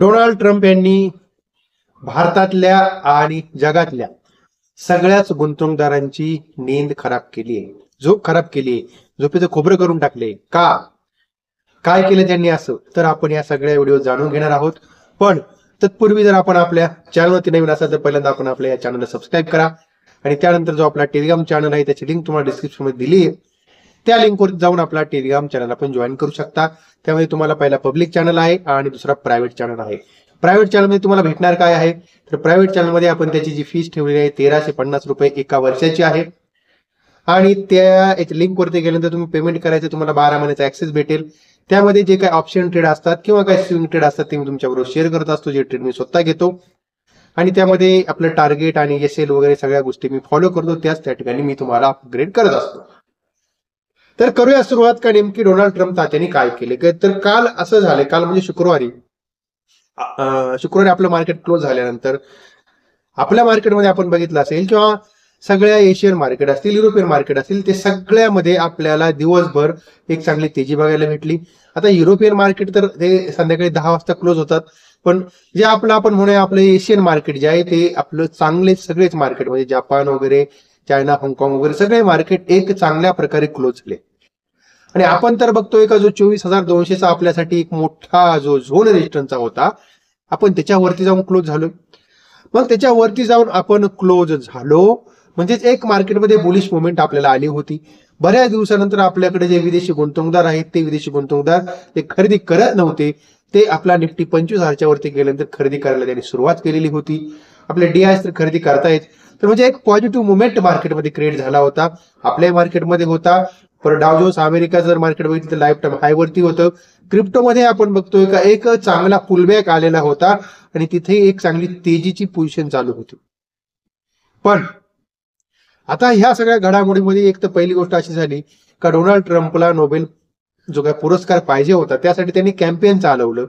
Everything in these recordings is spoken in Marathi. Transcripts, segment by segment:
डोनाल्ड ट्रम्प यांनी भारतातल्या आणि जगातल्या सगळ्याच गुंतवणूकदारांची नींद खराब केली आहे, झोप खराब केली आहे, झोपेचं खोबरं करून टाकले. काय केलं त्यांनी असं, तर आपण या सगळ्या व्हिडिओ जाणून घेणार आहोत. पण तत्पूर्वी जर आपण आपल्या चॅनलवरती नवीन असाल तर पहिल्यांदा आपण आपल्या या चॅनलला सबस्क्राईब करा आणि त्यानंतर जो आपला टेलिग्राम चॅनल आहे त्याची लिंक तुम्हाला डिस्क्रिप्शन मध्ये दिली आहे, त्या लिंकवर जाऊन आपला टेलिग्राम चॅनल आपण जॉईन करू शकता. त्यामध्ये तुम्हाला पहिला पब्लिक चॅनल आहे आणि दुसरा प्रायव्हेट चॅनल आहे. प्रायव्हेट चॅनलमध्ये तुम्हाला भेटणार काय आहे, तर प्रायव्हेट चॅनलमध्ये आपण त्याची जी फीस ठेवलेली आहे 1350 रुपये एका वर्षाची आहे आणि त्या लिंक वरती गेल्यानंतर तुम्ही पेमेंट करायचं, तुम्हाला 12 महिन्याचा ऍक्सेस भेटेल. त्यामध्ये जे काही ऑप्शन ट्रेड असतात किंवा काही स्विंग ट्रेड असतात ते मी तुमच्याबरोबर शेअर करत असतो, जे ट्रेड मी स्वतः घेतो आणि त्यामध्ये आपलं टार्गेट आणि एसएल वगैरे सगळ्या गोष्टी मी फॉलो करतो, त्याच त्या ठिकाणी मी तुम्हाला अपग्रेड करत असतो. तर करूया सुरुवात. का नेमकी डोनाल्ड ट्रम्प तात्यांनी काय केले, तर काल असं झालं, काल म्हणजे शुक्रवारी आपलं मार्केट क्लोज झाल्यानंतर आपल्या मार्केटमध्ये आपण बघितलं असेल किंवा सगळ्या एशियन मार्केट असतील, युरोपियन मार्केट असतील, ते सगळ्यामध्ये आपल्याला दिवसभर एक चांगली तेजी बघायला भेटली. आता युरोपियन मार्केट तर ते संध्याकाळी 10 वाजता क्लोज होतात, पण जे आपण म्हणूया आपलं एशियन मार्केट जे आहे ते आपलं चांगले सगळेच मार्केट म्हणजे जपान वगैरे, चायना, हाँगकाँग वगैरे सगळे मार्केट एक चांगल्या प्रकारे क्लोज झाले. आणि आपण तर बघतोय का जो 24,200चा आपल्यासाठी एक मोठा जो झोन रेजिस्टन्सचा होता, आपण त्याच्यावरती जाऊन क्लोज झालो. मग त्याच्यावरती जाऊन आपण क्लोज झालो म्हणजेच एक मार्केटमध्ये बुलिश मुवमेंट आपल्याला आली होती. बऱ्याच दिवसानंतर आपल्याकडे जे विदेशी गुंतवणूकदार आहेत ते विदेशी गुंतवणूकदार ते खरेदी करत नव्हते, ते आपला निफ्टी 25,000च्या वरती गेल्यानंतर खरेदी करायला त्यांनी सुरुवात केलेली होती. आपले डीआयएस तर खरेदी करतायत, तर म्हणजे एक पॉझिटिव्ह मुवमेंट मार्केटमध्ये क्रिएट झाला होता, आपल्या मार्केटमध्ये होता. पर डाव जोन्स अमेरिका जर मार्केट बघितलं तर लाईफ टाइम हायवरती होतं. क्रिप्टोमध्ये आपण बघतोय का एक चांगला पुलबॅक आलेला होता आणि तिथे एक चांगली तेजीची पोझिशन चालू होती. पण आता ह्या सगळ्या घडामोडीमध्ये एक तर पहिली गोष्ट अशी झाली का डोनाल्ड ट्रम्पला नोबेल जो काय पुरस्कार पाहिजे होता त्यासाठी त्यांनी कॅम्पेन चालवलं.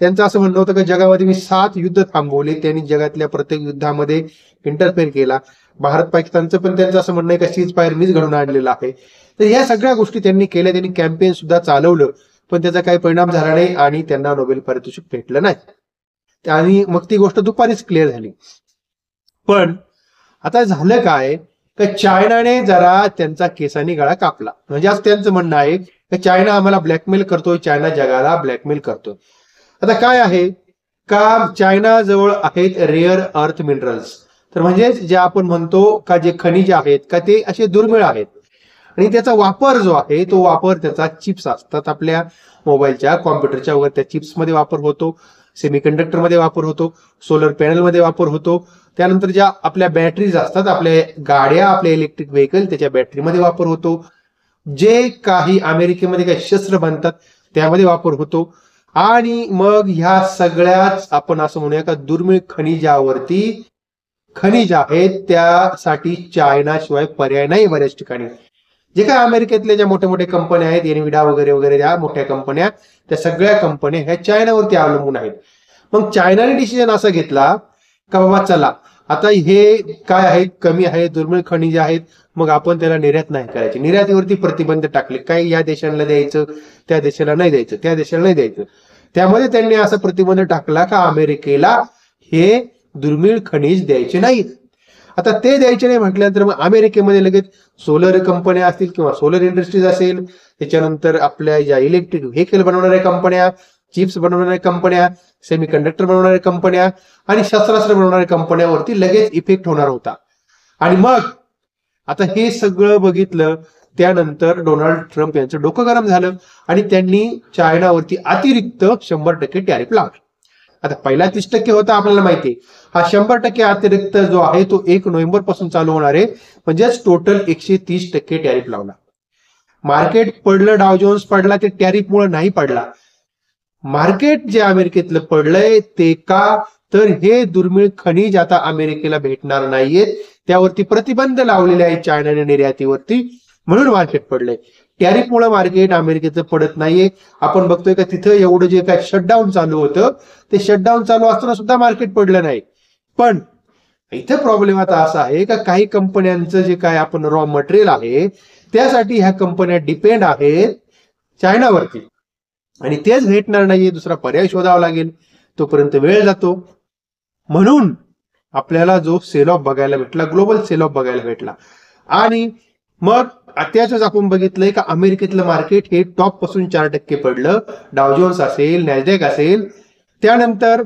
त्यांचं असं म्हणणं होतं की जगामध्ये मी 7 युद्ध थांबवले, त्यांनी जगातल्या प्रत्येक युद्धामध्ये इंटरफेअर केला. भारत पाकिस्तानचं पण त्यांचं असं म्हणणं आहे का सीज फायर मीच घडवून आणलेलं आहे. तर या सगळ्या गोष्टी त्यांनी केल्या, त्यांनी कॅम्पेन सुद्धा चालवलं, पण त्याचा काही परिणाम झाला नाही आणि त्यांना नोबेल पारितोषिक भेटलं नाही. आणि मग ती गोष्ट दुपारीच क्लिअर झाली. पण आता झालं काय का चायनाने जरा त्यांचा केसांनी गळा कापला. म्हणजे आज त्यांचं म्हणणं आहे की चायना आम्हाला ब्लॅकमेल करतोय, चायना जगाला ब्लॅकमेल करतोय. आता काय आहे का चायना जवळ आहेत रेअर अर्थ मिनरल्स, तर म्हणजे जे आपण म्हणतो का जे खनिज आहेत का ते असे दुर्मिळ आहेत आणि त्याचा वापर जो आहे तो वापर त्याचा चिप्स असतात आपल्या मोबाईलच्या, कॉम्प्युटरच्या वगैरे त्या चिप्समध्ये वापर होतो, सेमीकंडक्टरमध्ये वापर होतो, सोलर पॅनलमध्ये वापर होतो. त्यानंतर ज्या आपल्या बॅटरीज असतात, आपल्या गाड्या, आपल्या इलेक्ट्रिक व्हेकल त्याच्या बॅटरीमध्ये वापर होतो. जे काही अमेरिकेमध्ये काही शस्त्र बनतात त्यामध्ये वापर होतो. आणि मग ह्या सगळ्याच आपण असं म्हणूया का दुर्मिळ खनिज आहेत त्यासाठी चायनाशिवाय पर्याय नाही. बऱ्याच ठिकाणी जे काय अमेरिकेतल्या ज्या मोठ्या मोठ्या कंपन्या आहेत, एनविडा वगैरे वगैरे ज्या मोठ्या कंपन्या, त्या सगळ्या कंपन्या ह्या चायनावरती अवलंबून आहेत. मग चायनाने डिसिजन असा घेतला का बाबा चला आता हे काय आहे, कमी आहे, दुर्मिळ खनिज आहेत, मग आपण त्याला निर्यात नाही करायची. निर्यातीवरती प्रतिबंध टाकले, काय या देशांना द्यायचं, त्या देशाला नाही द्यायचं, त्या देशाला नाही द्यायचं. त्यामध्ये त्यांनी असा प्रतिबंध टाकला का अमेरिकेला हे दुर्मिळ खनिज द्यायचे नाहीत. आता ते द्यायचे नाही म्हटल्यानंतर मग अमेरिकेमध्ये लगेच सोलर कंपन्या असतील किंवा सोलर इंडस्ट्रीज असेल, त्याच्यानंतर आपल्या ज्या इलेक्ट्रिक व्हेकल बनवणाऱ्या कंपन्या, चिप्स बनवणाऱ्या कंपन्या, सेमी कंडक्टर बनवणाऱ्या कंपन्या आणि शस्त्रास्त्र बनवणाऱ्या कंपन्यावरती लगेच इफेक्ट होणार होता. आणि मग आता हे सगळं बघितलं त्यानंतर डोनाल्ड ट्रम्प यांचं डोकं गरम झालं आणि त्यांनी चायनावरती अतिरिक्त 100% टॅरिफ लावला. आता पहिला 30% होता आपल्याला माहिती आहे, हा 100% अतिरिक्त जो आहे तो 1 नोव्हेंबर पासून चालू होणार आहे, म्हणजेच टोटल 130% टॅरिफ लावला. मार्केट पडलं, डाव जोन्स पडला, ते टॅरिफमुळे नाही पडला. मार्केट जे अमेरिकेतलं पडलंय ते का, तर हे दुर्मिळ खनिज आता अमेरिकेला भेटणार नाहीयेत, त्यावरती प्रतिबंध लावलेले आहे चायनाने निर्यातीवरती, म्हणून मार्केट पडलंय. टॅरिफमुळे मार्केट अमेरिकेचं पडत नाहीये. आपण बघतोय का तिथं एवढं जे काय शटडाऊन चालू होतं ते शटडाऊन चालू असताना सुद्धा मार्केट पडलं नाही. पण इथं प्रॉब्लेम आता असा आहे का काही कंपन्यांचं जे काय आपण रॉ मटेरियल आहे त्यासाठी ह्या कंपन्या डिपेंड आहेत चायनावरती आणि तेच भेटणार नाहीये, दुसरा पर्याय शोधावा लागेल. तोपर्यंत वेळ जातो. म्हणून आपल्याला जो सेल ऑफ बघायला भेटला, ग्लोबल सेल ऑफ बघायला भेटला. आणि मग त्याच आपण बघितलंय का अमेरिकेतलं मार्केट हे टॉप पासून 4% पडलं. डाव जोन्स असेल, नॅसडॅक असेल. त्यानंतर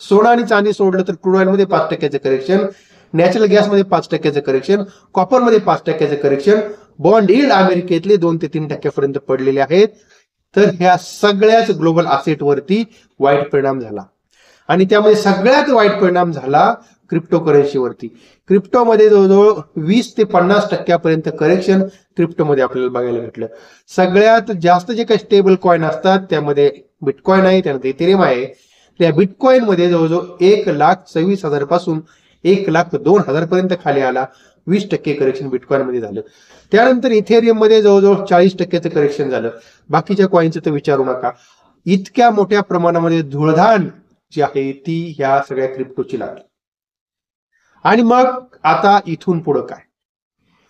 सोना आणि चांदी सोडलं तर क्रूड ऑइल मध्ये 5% करेक्शन, नॅचरल गॅसमध्ये 5% करेक्शन, कॉपरमध्ये 5% करेक्शन, बॉन्ड यील्ड अमेरिकेतले 2 ते 3% पडलेले आहेत. तर ह्या सगळ्याच ग्लोबल असेटवरती वाईट परिणाम झाला. आणि त्यामध्ये सगळ्यात वाईट परिणाम झाला क्रिप्टो करन्सीवरती. क्रिप्टोमध्ये जवळजवळ 20 ते 50% करेक्शन क्रिप्टोमध्ये आपल्याला बघायला भेटलं. सगळ्यात जास्त जे काही स्टेबल कॉइन असतात त्यामध्ये बिटकॉइन आहे, त्यानंतर इथेरियम आहे. त्या बिटकॉइन मध्ये जवळजवळ 1,26,000 पासून 1,02,000 पर्यंत खाली आला. 20% करेक्शन बिटकॉइन मध्ये झालं. त्यानंतर इथेरियम मध्ये जवळजवळ 40% करेक्शन झालं. बाकीच्या कॉइनचं तर विचारू नका. इतक्या मोठ्या प्रमाणामध्ये धुळधाण जी आहे ती ह्या सगळ्या क्रिप्टोची लागली. आणि मग आता इथून पुढे काय?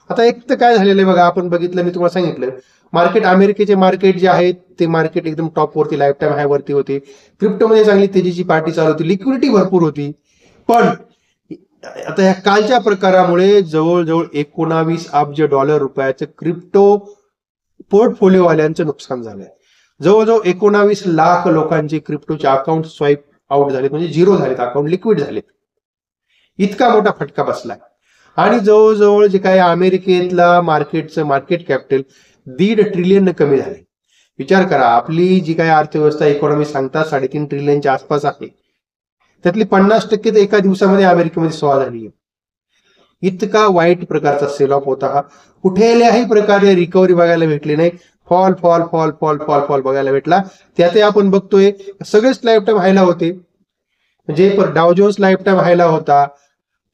आता एक तर काय झालेलं आहे बघा, आपण बघितलं, मी तुम्हाला सांगितलं, मार्केट अमेरिकेचे मार्केट जे आहेत ते मार्केट एकदम टॉपवरती, लाईफ टाईम हायवरती होते. क्रिप्टोमध्ये चांगली तेजीची पार्टी चालू होती, लिक्विडिटी भरपूर होती. पण आता या कालच्या प्रकारामुळे जवळजवळ 19 अब्ज डॉलर रुपयाचं क्रिप्टो पोर्टफोलिओवाल्यांचं नुकसान झालंय. जवळजवळ 19 लाख लोकांचे क्रिप्टोचे अकाउंट स्वाईप आउट झालेत, म्हणजे झिरो झालेत, अकाउंट लिक्विड झालेत. इतका मोठा फटका बसलाय. आणि जवळजवळ जे काय अमेरिकेतला मार्केटचं मार्केट कॅपिटल 1.5 ट्रिलियन कमी झाले. विचार करा, आपली जी काय अर्थव्यवस्था इकॉनॉमी सांगतात 3.5 ट्रिलियनच्या आसपास आहे, त्यातली 50% तर एका दिवसामध्ये अमेरिकेमध्ये सोळा झाली आहे. इतका वाईट प्रकारचा सेल ऑफ होता हा. कुठल्याही प्रकारे रिकव्हरी बघायला भेटली नाही. Fall fall fall fall fall fall बघायला भेटला. त्यातही आपण बघतोय सगळेच लाईफ टाईम हायला होते. म्हणजे डाव जोन्स लाईफ टाईम हायला होता.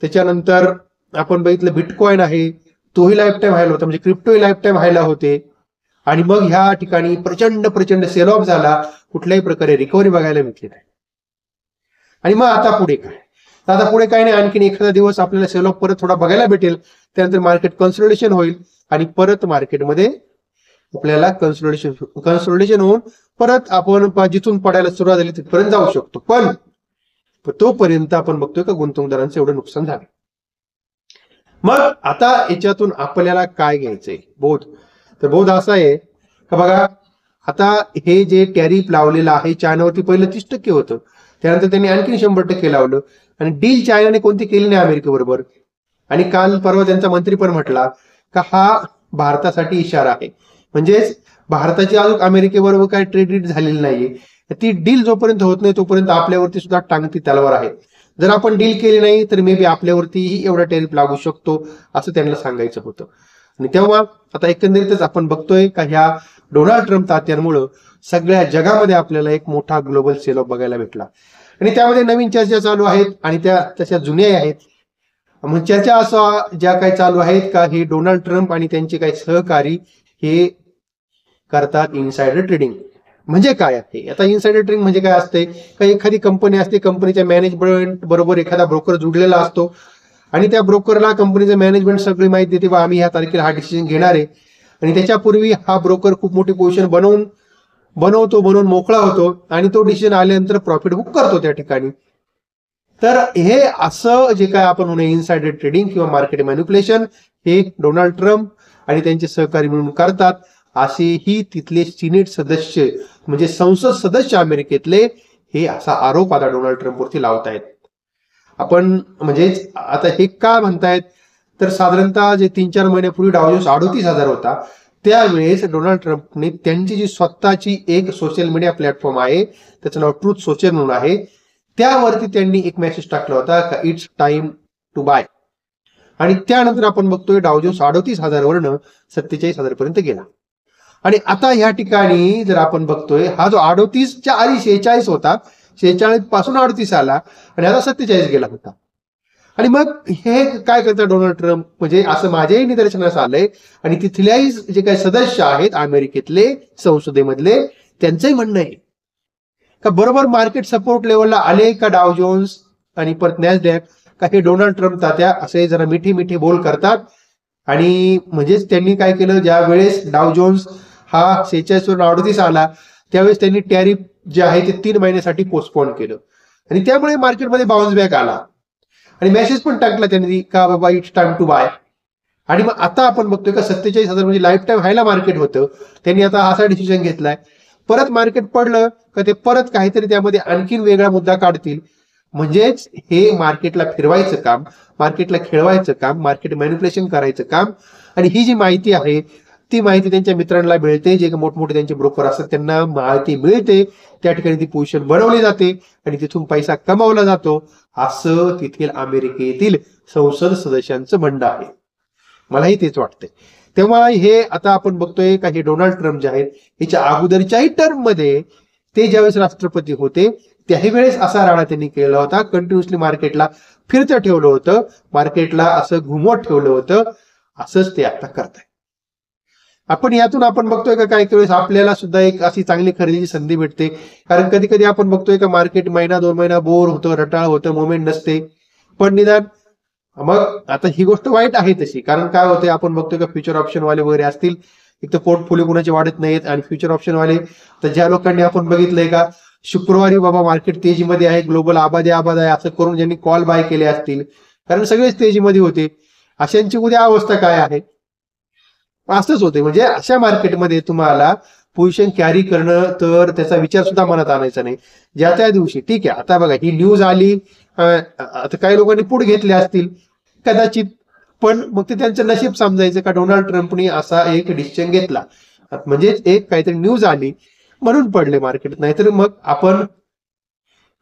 त्याच्यानंतर आपण बघितलं बिटकॉइन आहे, तोही लाईफ टाईम हायला होता, म्हणजे क्रिप्टोही लाईफ टाईम हायला होते. आणि मग ह्या ठिकाणी प्रचंड प्रचंड सेल ऑफ झाला. कुठल्याही प्रकारे रिकव्हरी बघायला भेटली नाही. आणि मग आता पुढे काय? आता पुढे काय नाही, आणखीन एखादा दिवस आपल्याला सेल ऑफ परत थोडा बघायला भेटेल. त्यानंतर मार्केट कन्सोलिडेशन होईल आणि परत मार्केटमध्ये आपल्याला कन्सोलिडेशन होऊन परत आपण जिथून पडायला सुरुवात झाली तिथपर्यंत जाऊ शकतो. पण तोपर्यंत आपण बघतोय का गुंतवणूकदारांचं एवढं नुकसान झालं. मग आता याच्यातून आपल्याला काय घ्यायचंय बोध? तर बोध असा आहे का बघा, आता हे जे टॅरिफ लावलेलं आहे चायनावरती पहिलं 30% होतं, त्यानंतर त्यांनी आणखी 100% लावलं. आणि डील चायनाने कोणती केली नाही अमेरिकेबरोबर. आणि काल परवा त्यांचा मंत्री पण म्हटला का हा भारतासाठी इशारा आहे. म्हणजेच भारताची अजून अमेरिकेबरोबर काय ट्रेड डील झालेली नाहीये. ती डील जोपर्यंत होत नाही तोपर्यंत आपल्यावरती सुद्धा टांगती तलवार आहे. जर आपण डील केली नाही तर मे बी आपल्यावरतीही एवढा टॅरिफ लागू शकतो असं त्यांना सांगायचं होतं. आणि तेव्हा आता एकंदरीतच आपण बघतोय का ह्या डोनाल्ड ट्रम्प तात्यांमुळं सगळ्या जगामध्ये आपल्याला एक मोठा ग्लोबल सेल ऑफ बघायला भेटला. आणि त्यामध्ये नवीन चर्चा चालू आहेत आणि त्या तशा जुन्याही आहेत. मग चर्चा असा ज्या काही चालू आहेत का हे डोनाल्ड ट्रम्प आणि त्यांचे काही सहकारी हे करतात इनसायडर ट्रेडिंग. म्हणजे काय आहे? आता इनसायडर ट्रेडिंग म्हणजे काय असते का, एखादी कंपनी असते, कंपनीच्या मॅनेजमेंट बरोबर एखादा ब्रोकर जुडलेला असतो आणि त्या ब्रोकरला कंपनीचं मॅनेजमेंट सगळी माहिती देते, आम्ही ह्या तारखेला हा डिसिजन घेणार आहे. आणि त्याच्यापूर्वी हा ब्रोकर खूप मोठी पोझिशन बनवून मोकळा होतो आणि तो डिसिजन आल्यानंतर प्रॉफिट बुक करतो त्या ठिकाणी. तर हे असं जे काय आपण म्हणूया इनसायडर ट्रेडिंग किंवा मार्केट मॅनिप्युलेशन हे डोनाल्ड ट्रम्प आणि त्यांचे सहकारी म्हणून करतात, असेही तिथले सिनेट सदस्य म्हणजे संसद सदस्य अमेरिकेतले हे असा आरोप आता डोनाल्ड ट्रम्पवरती लावतायत. आपण म्हणजे आता हे का म्हणतायत तर साधारणतः जे 3-4 महिन्यापूर्वी डाव जोन्स 38,000 होता, त्यावेळेस डोनाल्ड ट्रम्पने त्यांची जी स्वतःची एक सोशल मीडिया प्लॅटफॉर्म आहे त्याचं नाव ट्रूथ सोशल म्हणून आहे, त्यावरती त्यांनी एक मेसेज टाकला होता का इट्स टाइम टू बाय. आणि त्यानंतर आपण बघतोय डाव जोन्स 38,000 वरनं 47,000 पर्यंत गेला. आणि आता ह्या ठिकाणी जर आपण बघतोय हा जो 38च्या आधी 46 होता, 46 पासून 38 आला आणि आता 47 गेला होता. आणि मग हे काय करतात डोनाल्ड ट्रम्प, म्हणजे असं माझ्याही निदर्शनास आलंय आणि तिथल्याही जे काही सदस्य आहेत अमेरिकेतले संसदेमधले त्यांचंही म्हणणं आहे का बरोबर मार्केट सपोर्ट लेवलला आले का डाव जोन्स आणि परत नॅसडॅक का हे डोनाल्ड ट्रम्प तात्या असे जरा मिठी बोल करतात. आणि म्हणजेच त्यांनी काय केलं, ज्या वेळेस डाव जोन्स हा 46 वरून 38 आला त्यावेळेस त्यांनी टॅरिफ जे आहे ते 3 महिन्यासाठी पोस्टपोन केलं. आणि त्यामुळे मार्केटमध्ये बाउन्स बॅक आला आणि मेसेज पण टाकला त्यांनी का बाबा इट्स टाइम टू बाय. आणि मग आता आपण बघतोय का 47,000 म्हणजे लाईफ टाईम हायला मार्केट होतं, त्यांनी आता असा डिसिजन घेतलाय. परत मार्केट पडलं का ते परत काहीतरी त्यामध्ये आणखीन वेगळा मुद्दा काढतील. म्हणजेच हे मार्केटला फिरवायचं काम, मार्केटला खेळवायचं काम, मार्केट मॅनिप्युलेशन करायचं काम. आणि ही जी माहिती आहे ती माहिती त्यांच्या मित्रांना मिळते, जे मोठमोठे त्यांचे ब्रोकर असतात त्यांना माहिती मिळते, त्या ठिकाणी ती पोझिशन बनवली जाते आणि तिथून पैसा कमावला जातो, असं तिथील अमेरिकेतील संसद सदस्यांचं म्हणणं आहे. मलाही तेच वाटतंय. तेव्हा हे आता आपण बघतोय का हे डोनाल्ड ट्रम्प जे आहेत याच्या अगोदरच्याही टर्म मध्ये ते ज्यावेळेस राष्ट्रपती होते त्याही वेळेस असा राडा त्यांनी केला होता, कंटिन्युअसली मार्केटला फिरतं ठेवलं होतं, मार्केटला असं घुमवत ठेवलं होतं. असंच ते आता करताय. आपण यातून आपण बघतोय का काही वेळेस आपल्याला सुद्धा एक अशी चांगली खरेदीची संधी भेटते. कारण कधी कधी आपण बघतोय का मार्केट महिना 2 महिना बोर होतं, रटाळ होतं, मोमेंट नसते. पण निदान मग आता ही गोष्ट वाईट आहे तशी, कारण काय होतंय आपण बघतोय का फ्युचर ऑप्शन वाले वगैरे असतील, एक तर पोर्टफोलिओ कुणाचे वाढत नाहीत आणि फ्युचर ऑप्शन वाले तर ज्या लोकांनी आपण बघितलंय का शुक्रवारी बाबा मार्केट तेजीमध्ये आहे, ग्लोबल आबाद आहे असं करून ज्यांनी कॉल बाय केले असतील, कारण सगळेच तेजीमध्ये होते, अशांची उद्या अवस्था काय आहे. असंच होते. म्हणजे अशा मार्केटमध्ये तुम्हाला पोझिशन कॅरी करणं तर त्याचा विचार सुद्धा मनात आणायचा नाही. ज्या त्या दिवशी ठीक आहे, आता बघा ही न्यूज आली, आता काही लोकांनी पुढे घेतले असतील कदाचित, पण मग ते त्यांचं नशीब समजायचं का डोनाल्ड ट्रम्पनी असा एक डिसिजन घेतला, म्हणजे एक काहीतरी न्यूज आली म्हणून पडले मार्केट. नाहीतर मग आपण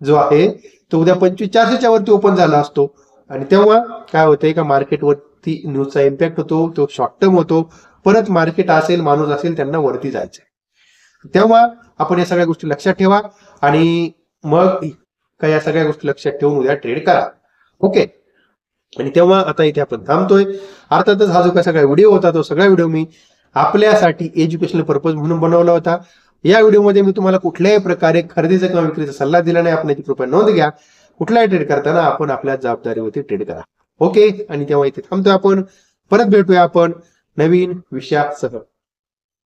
जो आहे तो उद्या 25,400च्या वरती ओपन झाला असतो. आणि तेव्हा काय होतंय का मार्केटवरती न्यूजचा इम्पॅक्ट होतो, तो शॉर्ट टर्म होतो, परत मार्केट असेल माणूस असेल त्यांना वरती जायचंय. तेव्हा आपण या सगळ्या गोष्टी लक्षात ठेवा आणि मग या सगळ्या गोष्टी लक्षात ठेवून उद्या ट्रेड करा. ओके. आणि तेव्हा आता इथे आपण थांबतोय. अर्थातच हा जो काय सगळा व्हिडिओ होता तो सगळा व्हिडिओ मी आपल्यासाठी एज्युकेशनल पर्पज म्हणून बनवला होता. या व्हिडिओमध्ये मी तुम्हाला कुठल्याही प्रकारे खरेदीचा किंवा विक्रीचा सल्ला दिला नाही. आपण याची कृपया नोंद घ्या. कुठलाही ट्रेड करताना आपण आपल्या जबाबदारीवरती ट्रेड करा. ओके. आणि तेव्हा इथे थांबतोय आपण. परत भेटूया आपण नवीन विषयासह.